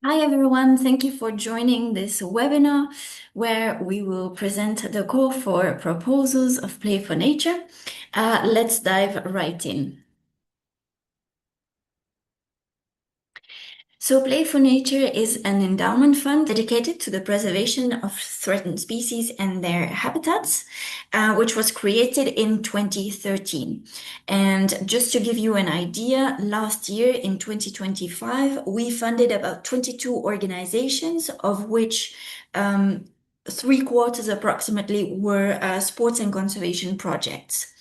Hi everyone, thank you for joining this webinar where we will present the call for proposals of Play for Nature. Let's dive right in. So Play for Nature is an endowment fund dedicated to the preservation of threatened species and their habitats, which was created in 2013. And just to give you an idea, last year in 2025, we funded about 22 organizations, of which three quarters approximately were sports and conservation projects.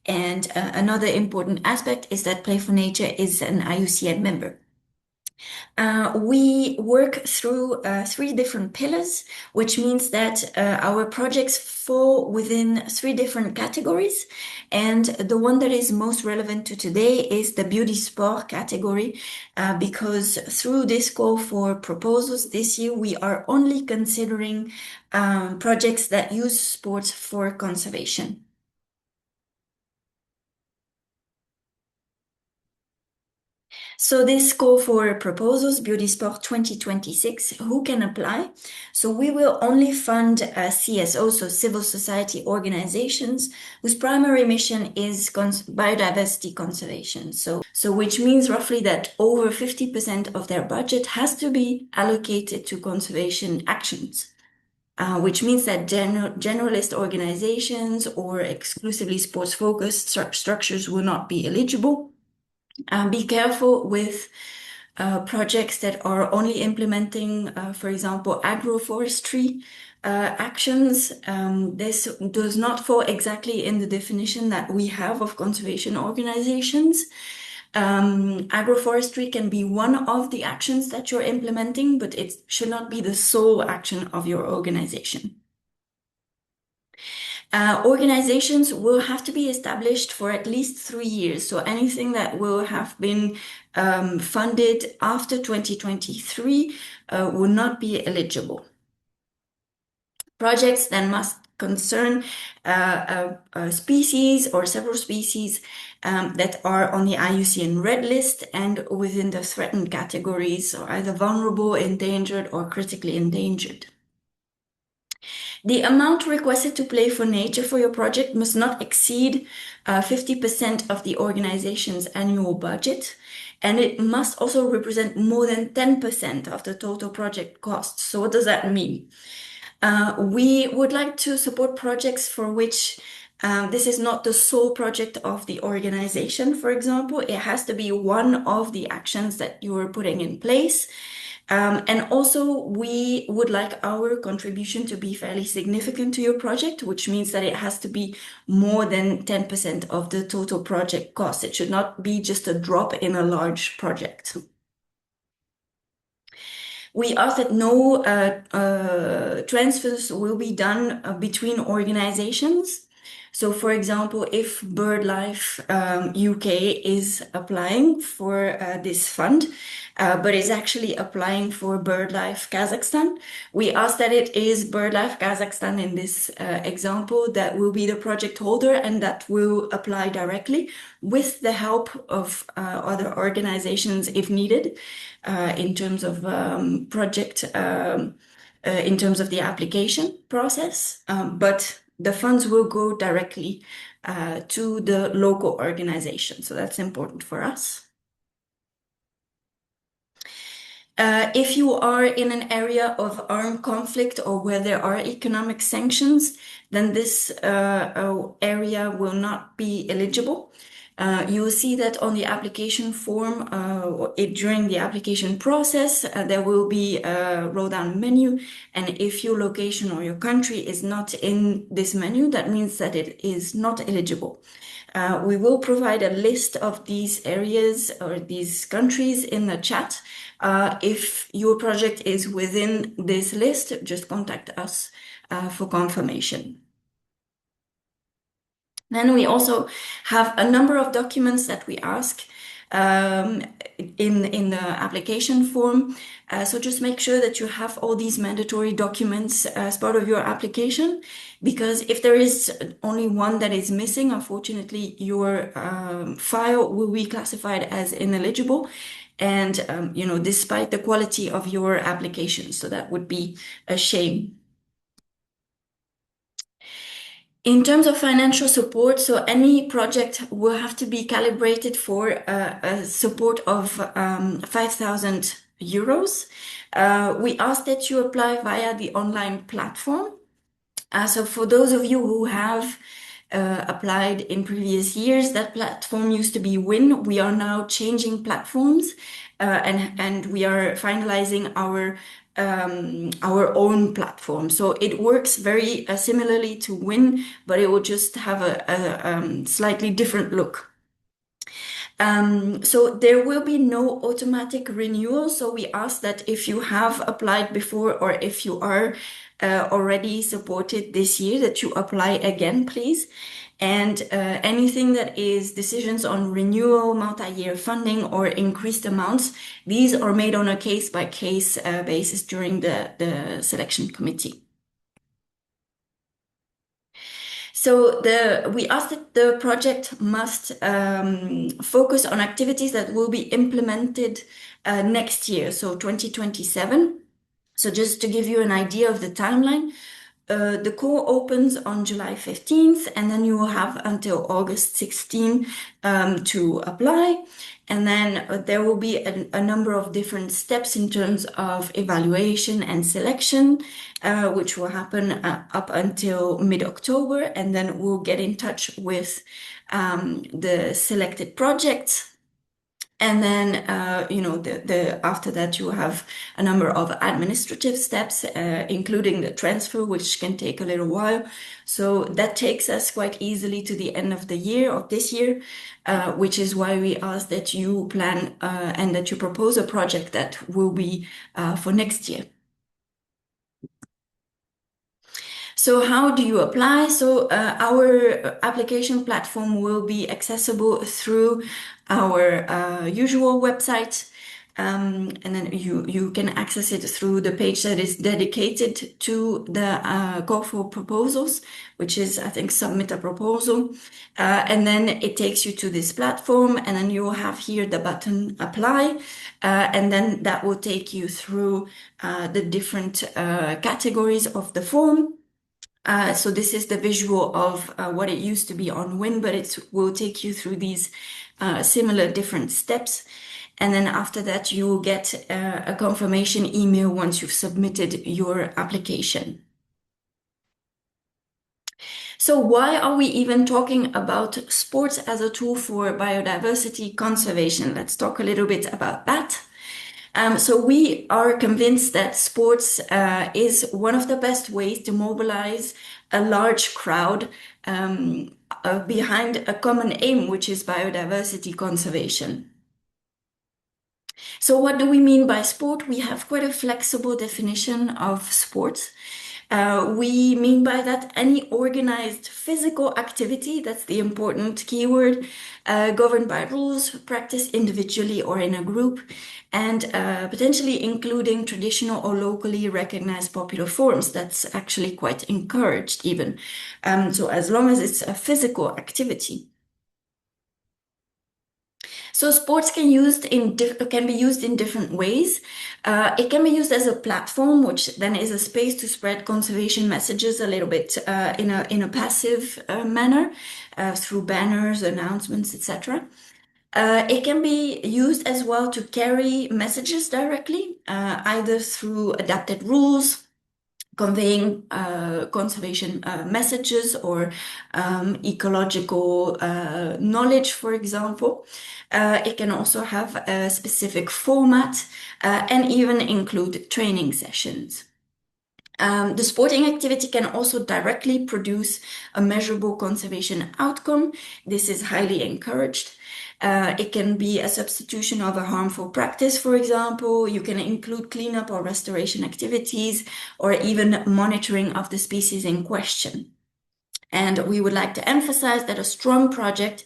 And another important aspect is that Play for Nature is an IUCN member. We work through three different pillars, which means that our projects fall within three different categories. And the one that is most relevant to today is the Biodiv'Sport category, because through this call for proposals this year, we are only considering projects that use sports for conservation. So this call for proposals, Biodiv'Sport 2026, who can apply? So we will only fund CSO, so civil society organizations, whose primary mission is biodiversity conservation. So which means roughly that over 50% of their budget has to be allocated to conservation actions. Which means that generalist organizations or exclusively sports-focused structures will not be eligible. Be careful with projects that are only implementing, for example, agroforestry actions. This does not fall exactly in the definition that we have of conservation organizations. Agroforestry can be one of the actions that you're implementing, but it should not be the sole action of your organization. Organizations will have to be established for at least 3 years. So anything that will have been funded after 2023 will not be eligible. Projects then must concern a species or several species that are on the IUCN Red List and within the threatened categories, so either vulnerable, endangered, or critically endangered. The amount requested to Play for Nature for your project must not exceed 50% of the organization's annual budget, and it must also represent more than 10% of the total project costs. So what does that mean? We would like to support projects for which this is not the sole project of the organization, for example. It has to be one of the actions that you are putting in place. And also, we would like our contribution to be fairly significant to your project, which means that it has to be more than 10% of the total project cost. It should not be just a drop in a large project. We ask that no transfers will be done between organizations. So, for example, if BirdLife UK is applying for this fund, but is actually applying for BirdLife Kazakhstan, we ask that it is BirdLife Kazakhstan in this example that will be the project holder and that will apply directly with the help of other organizations if needed in terms of project, in terms of the application process. But the funds will go directly to the local organization. So that's important for us. If you are in an area of armed conflict or where there are economic sanctions, then this area will not be eligible. You will see that on the application form, during the application process, there will be a roll-down menu. And if your location or your country is not in this menu, that means that it is not eligible. We will provide a list of these areas or these countries in the chat. If your project is within this list, just contact us for confirmation. Then we also have a number of documents that we ask in the application form. So just make sure that you have all these mandatory documents as part of your application, because if there is only one that is missing, unfortunately, your file will be classified as ineligible. and despite the quality of your application. So that would be a shame. In terms of financial support, so any project will have to be calibrated for a support of 5,000 euros. We ask that you apply via the online platform. So for those of you who have applied in previous years, that platform used to be Win. We are now changing platforms, and we are finalizing our own platform. So it works very similarly to Win, but it will just have a slightly different look. So there will be no automatic renewal. So we ask that if you have applied before or if you are already supported this year, that you apply again, please. And anything that is decisions on renewal, multi-year funding, or increased amounts, these are made on a case-by-case basis during the selection committee. So we asked that the project must focus on activities that will be implemented next year, so 2027. So just to give you an idea of the timeline, the call opens on July 15th, and then you will have until August 16th to apply. And then there will be a number of different steps in terms of evaluation and selection, which will happen up until mid-October. And then we'll get in touch with the selected projects. And then, after that, you have a number of administrative steps, including the transfer, which can take a little while. So that takes us quite easily to the end of the year, of this year, which is why we ask that you plan and that you propose a project that will be for next year. So how do you apply? So our application platform will be accessible through our usual website. And then you can access it through the page that is dedicated to the call for proposals, which is, I think, submit a proposal. And then it takes you to this platform, and then you will have here the button apply. And then that will take you through the different categories of the form. So this is the visual of what it used to be on Win, but it will take you through these similar different steps. And then after that, you will get a confirmation email once you've submitted your application. So why are we even talking about sports as a tool for biodiversity conservation? Let's talk a little bit about that. So we are convinced that sports is one of the best ways to mobilize a large crowd behind a common aim, which is biodiversity conservation. So what do we mean by sport? We have quite a flexible definition of sports. We mean by that any organized physical activity, that's the important keyword, governed by rules, practiced individually or in a group, and potentially including traditional or locally recognized popular forms. That's actually quite encouraged even. So as long as it's a physical activity. So sports can be used in different ways. It can be used as a platform, which then is a space to spread conservation messages a little bit in a passive manner through banners, announcements, etc. It can be used as well to carry messages directly, either through adapted rules, conveying conservation messages or ecological knowledge, for example. It can also have a specific format and even include training sessions. The sporting activity can also directly produce a measurable conservation outcome. This is highly encouraged. It can be a substitution of a harmful practice, for example. You can include cleanup or restoration activities, or even monitoring of the species in question. And we would like to emphasize that a strong project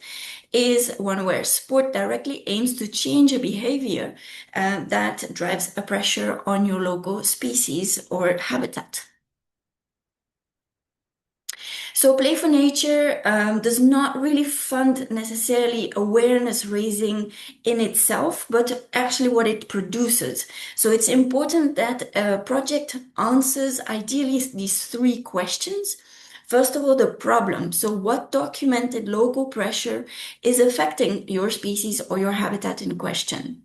is one where sport directly aims to change a behavior that drives a pressure on your local species or habitat. So Play for Nature does not really fund necessarily awareness raising in itself, but actually what it produces. So it's important that a project answers ideally these three questions. First of all, the problem. So what documented local pressure is affecting your species or your habitat in question?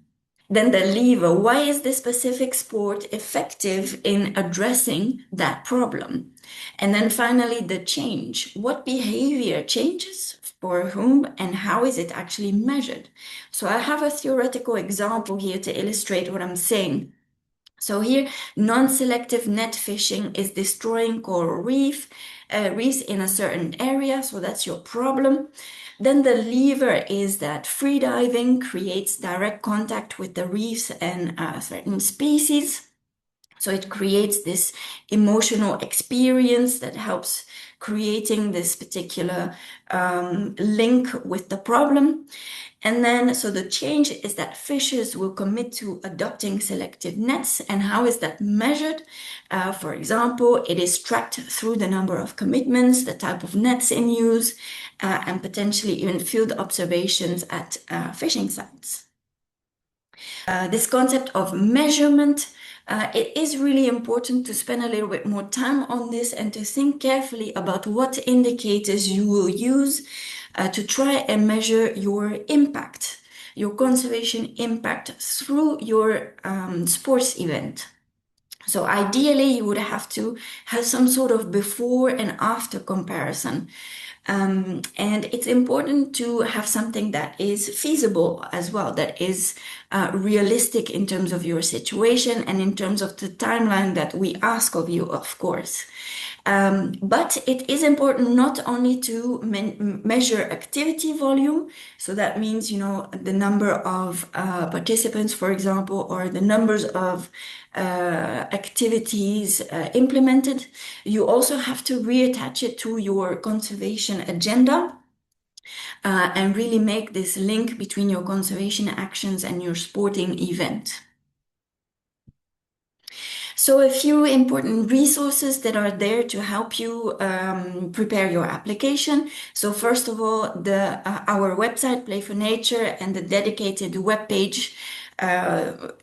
Then the lever. Why is this specific sport effective in addressing that problem? And then finally, the change. What behavior changes for whom and how is it actually measured? So I have a theoretical example here to illustrate what I'm saying. So here, non-selective net fishing is destroying coral reefs in a certain area, so that's your problem. Then the lever is that freediving creates direct contact with the reefs and certain species. So it creates this emotional experience that helps creating this particular link with the problem. And then, so the change is that fishers will commit to adopting selective nets. And how is that measured? For example, it is tracked through the number of commitments, the type of nets in use, and potentially even field observations at fishing sites. This concept of measurement, it is really important to spend a little bit more time on this and to think carefully about what indicators you will use to try and measure your impact, your conservation impact through your sports event. So ideally, you would have to have some sort of before and after comparison. And it's important to have something that is feasible as well, that is realistic in terms of your situation and in terms of the timeline that we ask of you, of course. But it is important not only to measure activity volume, so that means, the number of participants, for example, or the numbers of activities implemented. You also have to reattach it to your conservation agenda. And really make this link between your conservation actions and your sporting event. So a few important resources that are there to help you prepare your application. So first of all, our website, Play for Nature, and the dedicated webpage,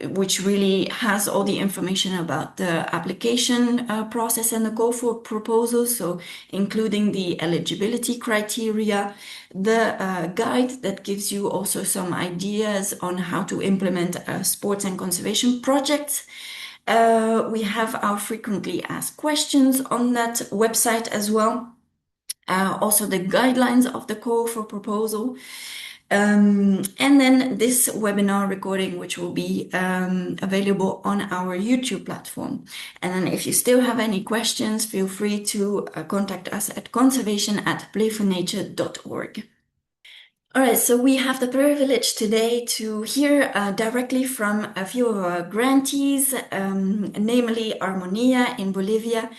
which really has all the information about the application process and the call for proposals, so including the eligibility criteria, the guide that gives you also some ideas on how to implement sports and conservation projects. We have our frequently asked questions on that website as well. Also the guidelines of the call for proposal. And then this webinar recording, which will be available on our YouTube platform. And then if you still have any questions, feel free to contact us at conservation@playfornature.org. All right, so we have the privilege today to hear directly from a few of our grantees, namely Armonia in Bolivia,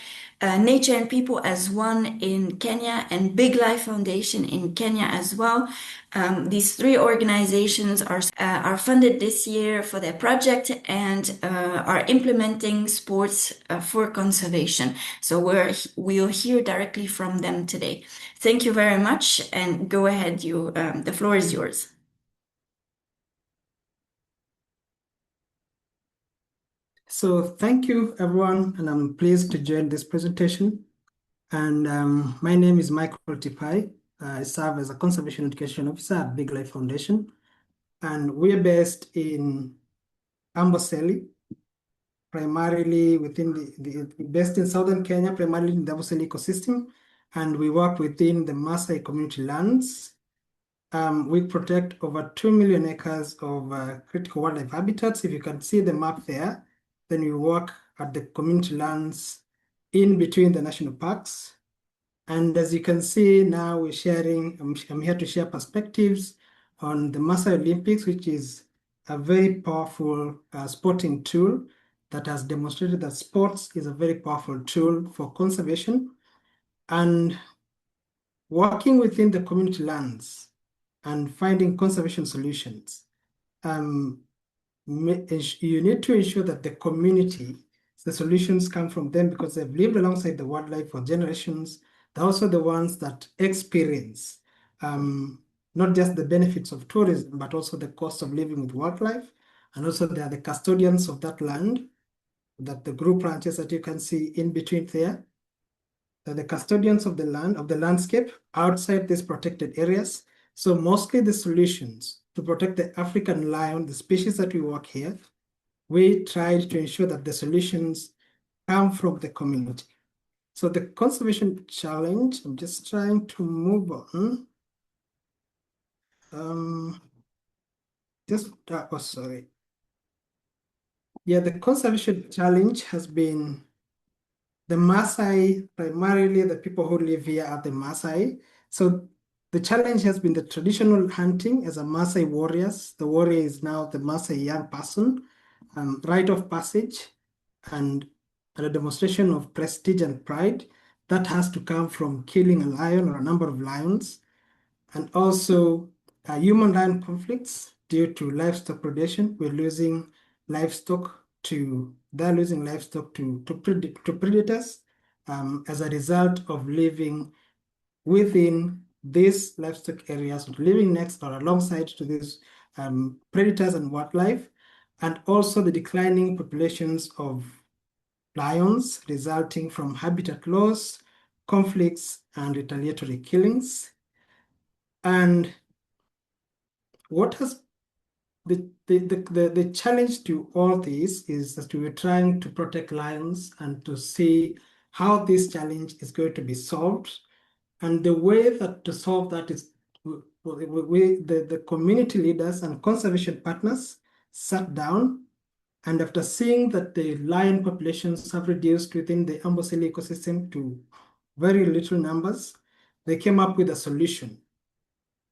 Nature and People as One in Kenya, and Big Life Foundation in Kenya as well. These three organizations are funded this year for their project and are implementing sports for conservation. So we'll hear directly from them today. Thank you very much, and go ahead. The floor is yours. So thank you, everyone, and I'm pleased to join this presentation. And my name is Michael Tipai. I serve as a Conservation Education Officer at Big Life Foundation. And we're based in Amboseli, primarily based in southern Kenya, primarily in the Amboseli ecosystem. And we work within the Maasai community lands. We protect over 2 million acres of critical wildlife habitats. If you can see the map there, then we work at the community lands in between the national parks. And as you can see now, I'm here to share perspectives on the Maasai Olympics, which is a very powerful sporting tool that has demonstrated that sports is a very powerful tool for conservation. And working within the community lands and finding conservation solutions, you need to ensure that the community, the solutions come from them because they've lived alongside the wildlife for generations. they're also the ones that experience not just the benefits of tourism, but also the cost of living with wildlife. And also they are the custodians of that land, that the group ranches that you can see in between there. They're the custodians of the land, of the landscape outside these protected areas. So mostly the solutions to protect the African lion, the species that we work here, we tried to ensure that the solutions come from the community. So the conservation challenge, I'm just trying to move on. Oh, sorry. Yeah, the conservation challenge has been the Maasai, primarily the people who live here are the Maasai. So the challenge has been the traditional hunting as a Maasai warriors. The warrior is now the Maasai young person, rite of passage, and a demonstration of prestige and pride that has to come from killing a lion or a number of lions, and also human-lion conflicts due to livestock predation. We're losing livestock to they're losing livestock to predators as a result of living within these livestock areas, living next or alongside to these predators and wildlife, and also the declining populations of lions resulting from habitat loss, conflicts, and retaliatory killings. And what has the challenge to all this is that we are trying to protect lions and to see how this challenge is going to be solved. And the way that to solve that is the community leaders and conservation partners sat down, and after seeing that the lion populations have reduced within the Amboseli ecosystem to very little numbers, they came up with a solution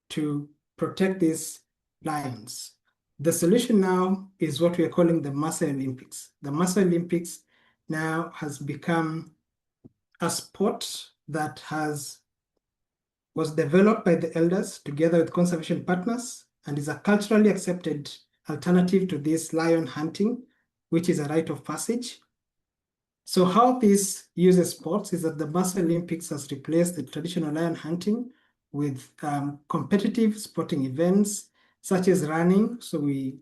to protect these lions. The solution now is what we are calling the Maasai Olympics. The Maasai Olympics now has become a sport that was developed by the elders together with conservation partners and is a culturally accepted alternative to this lion hunting, which is a rite of passage. So how this uses sports is that the Maasai Olympics has replaced the traditional lion hunting with competitive sporting events such as running. So we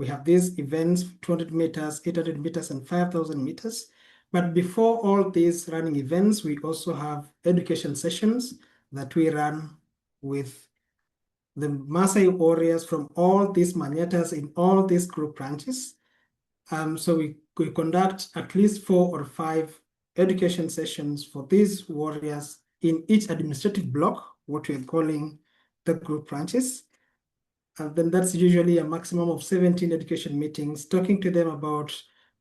have these events, 200 meters, 800 meters, and 5,000 meters. But before all these running events, we also have education sessions that we run with the Maasai warriors from all these maniatas in all these group ranches. So we conduct at least 4 or 5 education sessions for these warriors in each administrative block, what we're calling the group ranches. And then that's usually a maximum of 17 education meetings, talking to them about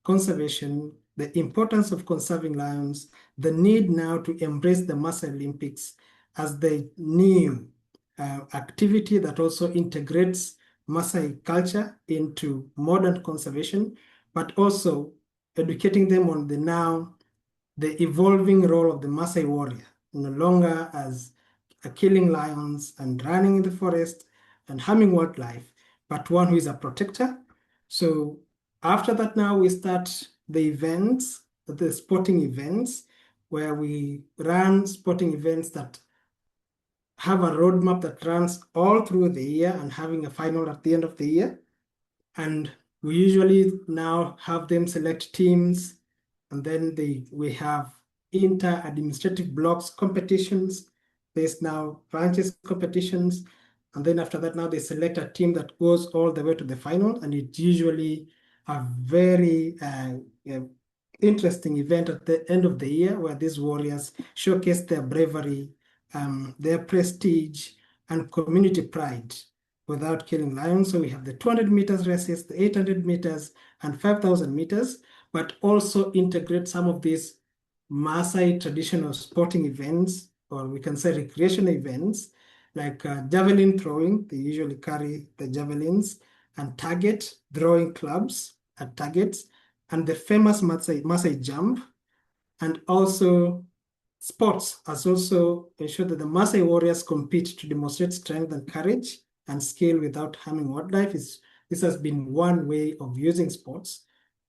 conservation, the importance of conserving lions, the need now to embrace the Maasai Olympics as the new activity that also integrates Maasai culture into modern conservation, but also educating them on the evolving role of the Maasai warrior, no longer as killing lions and running in the forest and harming wildlife, but one who is a protector. So after that, now we start the events, the sporting events, where we run sporting events that have a roadmap that runs all through the year and having a final at the end of the year. And we usually now have them select teams, and then we have inter-administrative blocks competitions. There's now branches competitions, and then after that, now they select a team that goes all the way to the final, and it's usually a very interesting event at the end of the year where these warriors showcase their bravery, their prestige, and community pride without killing lions. So we have the 200 meters races, the 800 meters, and 5,000 meters, but also integrate some of these Maasai traditional sporting events, or we can say recreational events, like javelin throwing. They usually carry the javelins, and target throwing clubs at targets, and the famous Maasai jump, and also sports has also ensured that the Maasai warriors compete to demonstrate strength and courage and skill without harming wildlife. This has been one way of using sports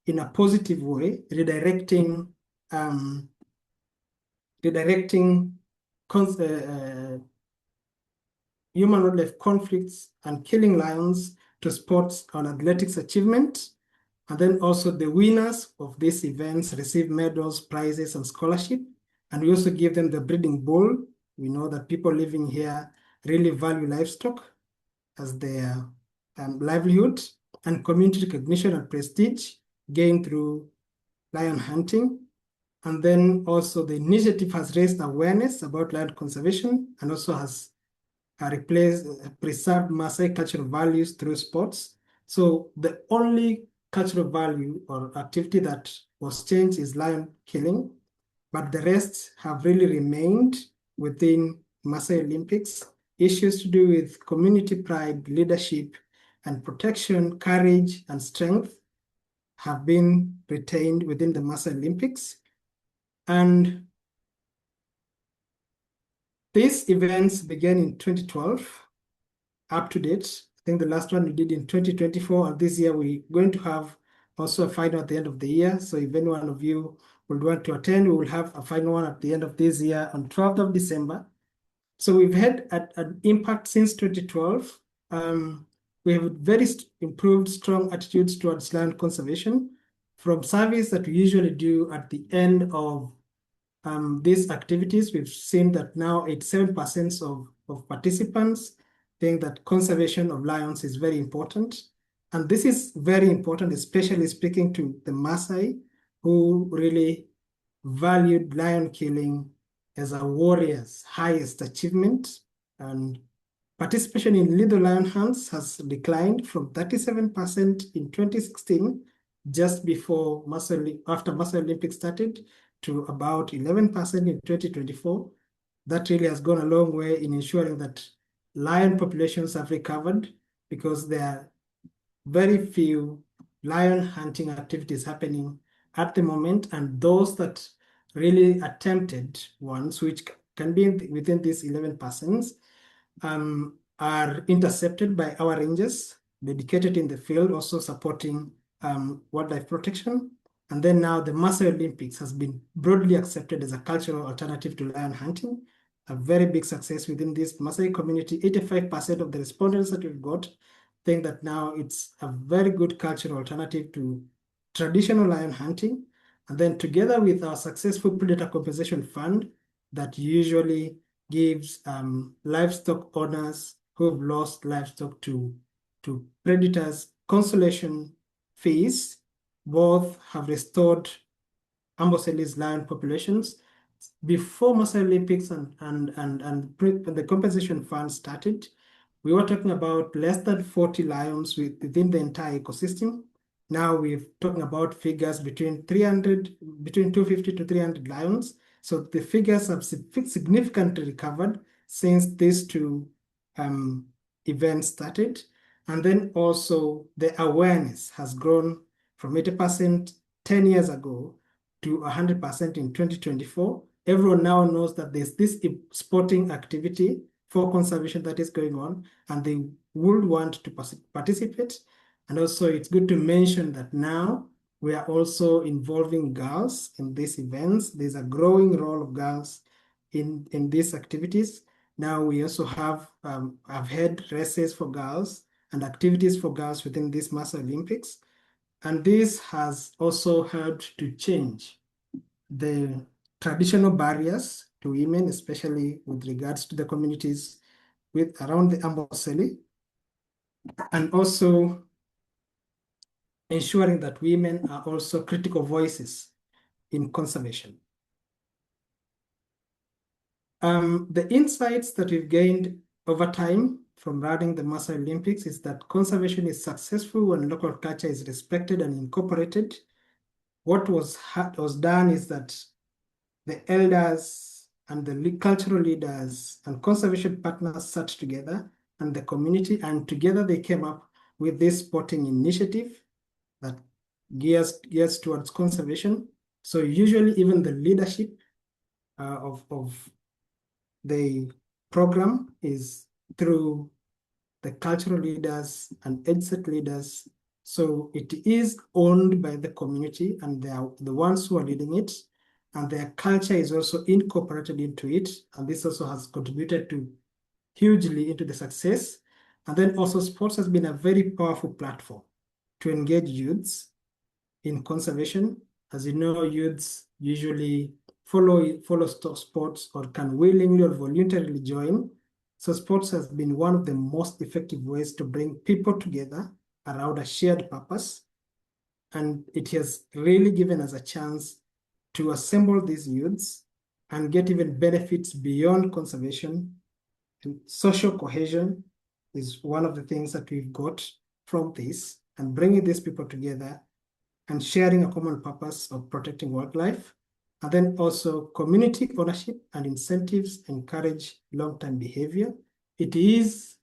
in a positive way, redirecting human-wildlife conflicts and killing lions to sports and athletics achievement. And then also the winners of these events receive medals, prizes, and scholarship. And we also give them the breeding bull. We know that people living here really value livestock as their livelihood, and community recognition and prestige gained through lion hunting. And then also the initiative has raised awareness about lion conservation and also has preserved Maasai cultural values through sports. So the only cultural value or activity that was changed is lion killing, but the rest have really remained within Maasai Olympics. Issues to do with community pride, leadership, and protection, courage, and strength have been retained within the Maasai Olympics. And these events began in 2012, up to date. I think the last one we did in 2024, and this year we're going to have also a final at the end of the year. So if any one of you would want to attend, we will have a final one at the end of this year on 12th of December. So we've had an impact since 2012. We have very improved strong attitudes towards land conservation from surveys that we usually do at the end of these activities. We've seen that now 87% of participants think that conservation of lions is very important. And this is very important, especially speaking to the Maasai, who really valued lion killing as a warrior's highest achievement. And participation in lethal lion hunts has declined from 37% in 2016, just before after Maasai Olympics started, to about 11% in 2024. That really has gone a long way in ensuring that lion populations have recovered, because there are very few lion hunting activities happening at the moment, and those that really attempted ones, which can be within these 11%, are intercepted by our rangers dedicated in the field, also supporting wildlife protection. And then now the Maasai Olympics has been broadly accepted as a cultural alternative to lion hunting, a very big success within this Maasai community. 85% of the respondents that we've got think that now it's a very good cultural alternative to traditional lion hunting. And then together with our successful predator compensation fund that usually gives livestock owners who have lost livestock to predators consolation fees, both have restored Amboseli's lion populations. Before Maasai Olympics and the compensation fund started, we were talking about less than 40 lions within the entire ecosystem. Now we're talking about figures between 250 to 300 lions. So the figures have significantly recovered since these two events started. And then also the awareness has grown from 80% 10 years ago to 100% in 2024. Everyone now knows that there's this sporting activity for conservation that is going on, and they would want to participate. And also it's good to mention that now we are also involving girls in these events. There's a growing role of girls in these activities. Now we also have had races for girls and activities for girls within these Maasai Olympics. And this has also helped to change the traditional barriers to women, especially with regards to the communities around the Amboseli, and also ensuring that women are also critical voices in conservation. The insights that we've gained over time from running the Maasai Olympics is that conservation is successful when local culture is respected and incorporated. What was done is that the elders and the cultural leaders and conservation partners sat together, and the community, and together they came up with this sporting initiative that gears towards conservation. So usually even the leadership of the program is through the cultural leaders and EdSet leaders. So it is owned by the community, and they are the ones who are leading it. and their culture is also incorporated into it. And this also has contributed to hugely into the success. And then also sports has been a very powerful platform to engage youths in conservation. As you know, youths usually follow sports or can willingly or voluntarily join. So sports has been one of the most effective ways to bring people together around a shared purpose. And it has really given us a chance to assemble these youths and get even benefits beyond conservation. And social cohesion is one of the things that we've got from this, and bringing these people together and sharing a common purpose of protecting wildlife. And then also community ownership and incentives encourage long-term behavior. It is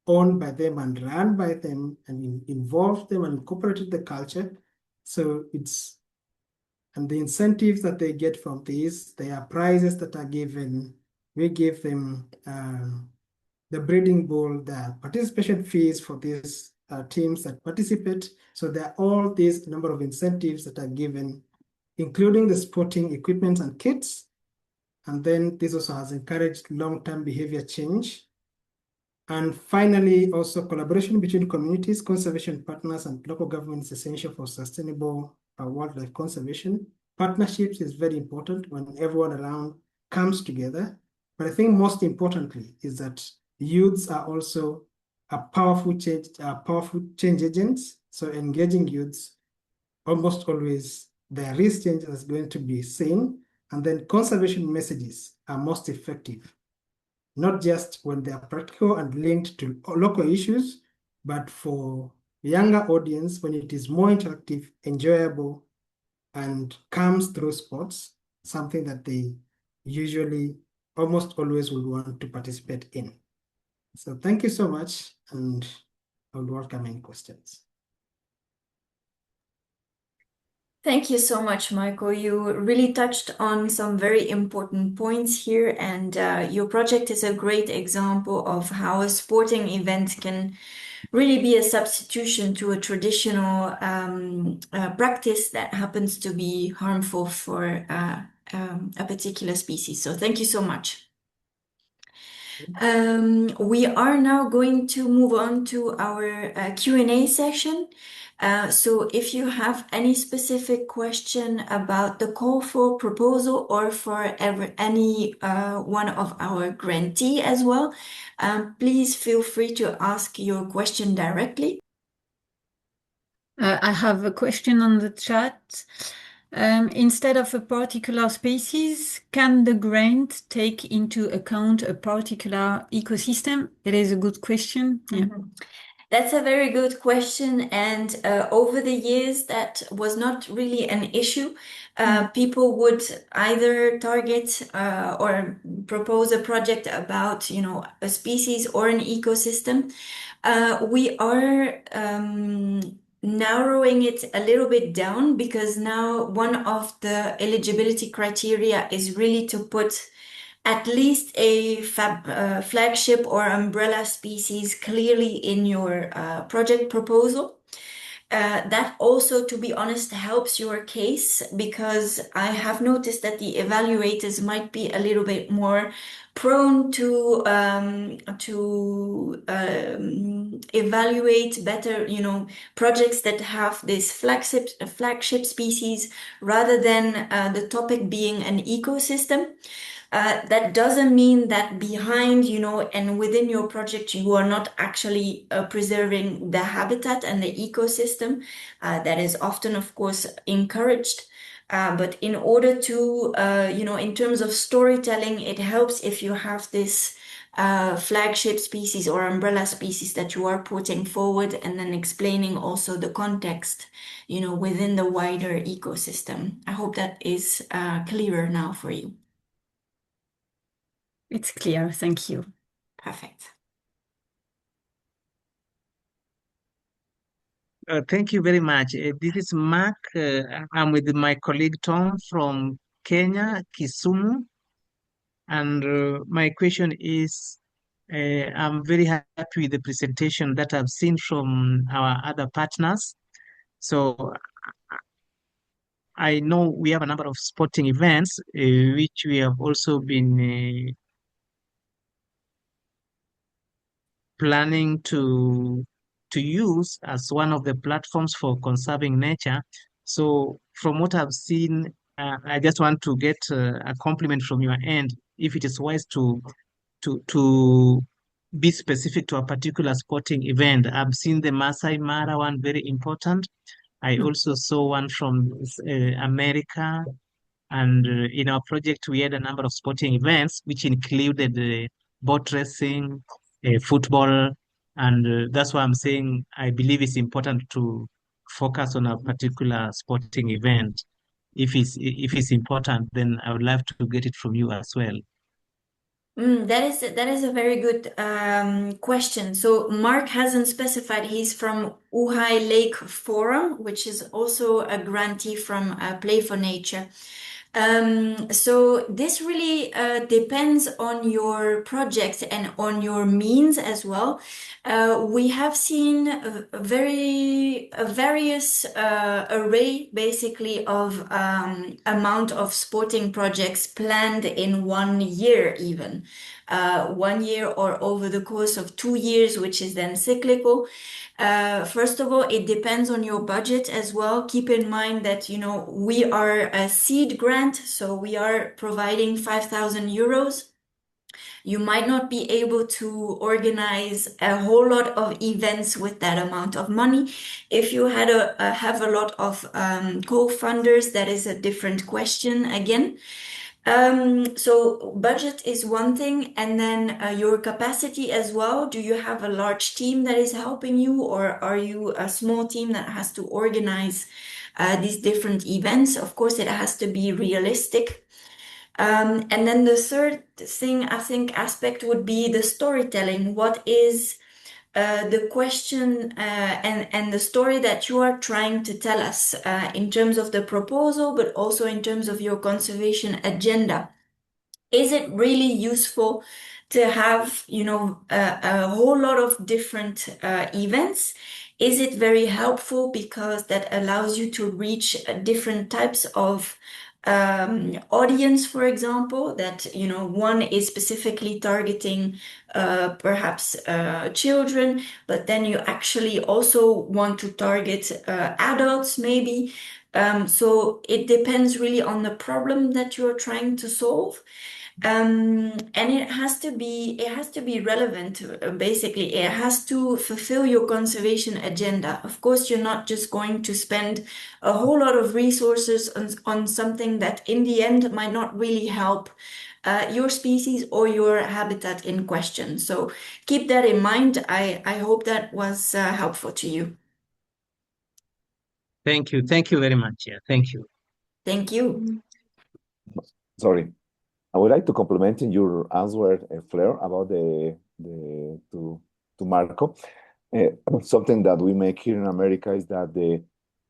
owned by them and run by them and involve them and incorporated the culture. So and the incentives that they get from these, there are prizes that are given. We give them the breeding bull, the participation fees for these teams that participate. So there are all these number of incentives that are given, including the sporting equipment and kits. And then this also has encouraged long-term behavior change. And finally, also collaboration between communities, conservation partners, and local governments is essential for sustainable wildlife conservation. Partnerships is very important when everyone around comes together. But I think most importantly is that youths are also a powerful change agents. So engaging youths, almost always there is change that's going to be seen. And then conservation messages are most effective, not just when they are practical and linked to local issues, but for younger audience when it is more interactive, enjoyable, and comes through sports, something that they usually almost always will want to participate in. So thank you so much, and I would welcome any questions. Thank you so much, Michael. You really touched on some very important points here, and your project is a great example of how a sporting event can really be a substitution to a traditional practice that happens to be harmful for a particular species. So thank you so much. We are now going to move on to our Q&A session. So if you have any specific question about the call for proposal or for any one of our grantee as well, please feel free to ask your question directly. I have a question on the chat. Instead of a particular species, can the grant take into account a particular ecosystem? It is a good question. Yeah. That's a very good question. And over the years, that was not really an issue. People would either target or propose a project about, a species or an ecosystem. We are narrowing it a little bit down because now one of the eligibility criteria is really to put at least a flagship or umbrella species clearly in your project proposal. That also, to be honest, helps your case because I have noticed that the evaluators might be a little bit more prone to evaluate better, projects that have this flagship species rather than the topic being an ecosystem. That doesn't mean that behind, and within your project, you are not actually preserving the habitat and the ecosystem. That is often, of course, encouraged. But in order to, in terms of storytelling, it helps if you have this flagship species or umbrella species that you are putting forward and then explaining also the context, within the wider ecosystem. I hope that is clearer now for you. It's clear. Thank you. Perfect. Thank you very much. This is Mark. I'm with my colleague Tom from Kenya, Kisumu. And my question is, I'm very happy with the presentation that I've seen from our other partners. So I know we have a number of sporting events, which we have also been planning to use as one of the platforms for conserving nature. So from what I've seen, I just want to get a compliment from your end if it is wise to be specific to a particular sporting event. I've seen the Masai Mara one very important. I also saw one from America. And in our project, we had a number of sporting events, which included boat racing, football. And that's why I'm saying I believe it's important to focus on a particular sporting event. If it's important, then I would love to get it from you as well. That is a very good question. So Mark hasn't specified he's from Uhay Lake Forum, which is also a grantee from Play for Nature. So this really depends on your project and on your means as well. We have seen a various array basically of amount of sporting projects planned in 1 year even. 1 year or over the course of 2 years, which is then cyclical. First of all, it depends on your budget as well. Keep in mind that, we are a seed grant, so we are providing 5,000 euros. You might not be able to organize a whole lot of events with that amount of money. If you have a lot of co-funders, that is a different question again. So budget is one thing, and then your capacity as well. Do you have a large team that is helping you, or are you a small team that has to organize these different events? Of course, it has to be realistic. And then the third thing, I think, aspect would be the storytelling. What is the question and the story that you are trying to tell us in terms of the proposal, but also in terms of your conservation agenda? Is it really useful to have, a whole lot of different events? Is it very helpful because that allows you to reach different types of audience, for example, that, one is specifically targeting perhaps children, but then you actually also want to target adults maybe. So it depends really on the problem that you're trying to solve. And it has to be relevant. Basically, it has to fulfill your conservation agenda. Of course, you're not just going to spend a whole lot of resources on something that in the end might not really help your species or your habitat in question. So keep that in mind. I hope that was helpful to you. Thank you. Thank you very much. Yeah, thank you. Thank you. Sorry. I would like to compliment your answer, Fleur, about to Marco. Something that we make here in America is that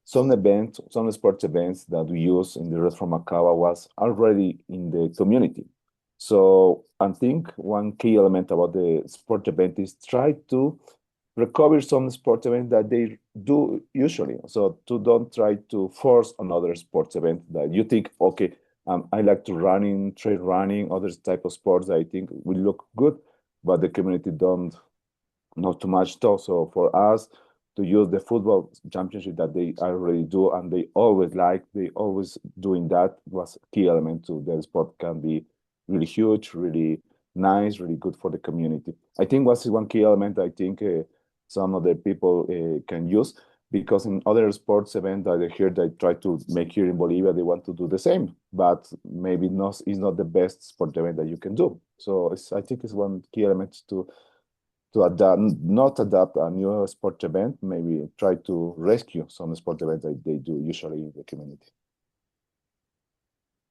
some sports events that we use in the rest from Macau was already in the community. So I think one key element about the sport event is try to recover some sport event that they do usually. So to don't try to force another sports event that you think, okay, I like to running, trail running, other type of sports that I think will look good, but the community don't know too much though. So for us to use the football championship that they already do, and they always doing that, was a key element to the sport can be really huge, really nice, really good for the community. I think was one key element I think some of the people can use, because in other sports events that I hear they try to make here in Bolivia, they want to do the same, but maybe it's not the best sport event that you can do. So I think it's one key element to not adapt a new sport event, maybe try to rescue some sport events that they do usually in the community.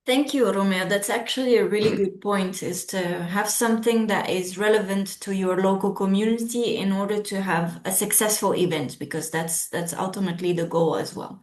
Thank you, Romeo. That's actually a really good point, is to have something that is relevant to your local community in order to have a successful event, because that's ultimately the goal as well.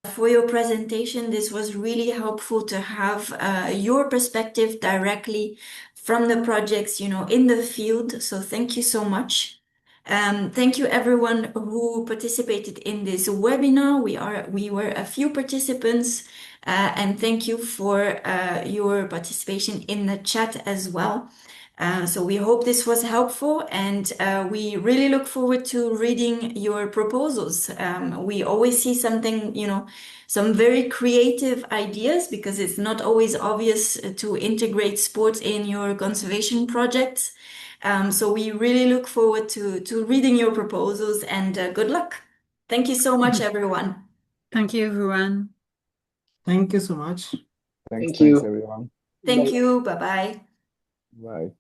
For your presentation, this was really helpful to have your perspective directly from the projects, in the field. So thank you so much. Thank you everyone who participated in this webinar. We were a few participants, and thank you for your participation in the chat as well. So we hope this was helpful, and we really look forward to reading your proposals. We always see something, some very creative ideas, because it's not always obvious to integrate sports in your conservation projects. So we really look forward to reading your proposals, and good luck. Thank you so much, everyone. Thank you, everyone. Thank you so much. Thanks, Thank you. everyone. Thank Bye. you. Bye-bye. Bye.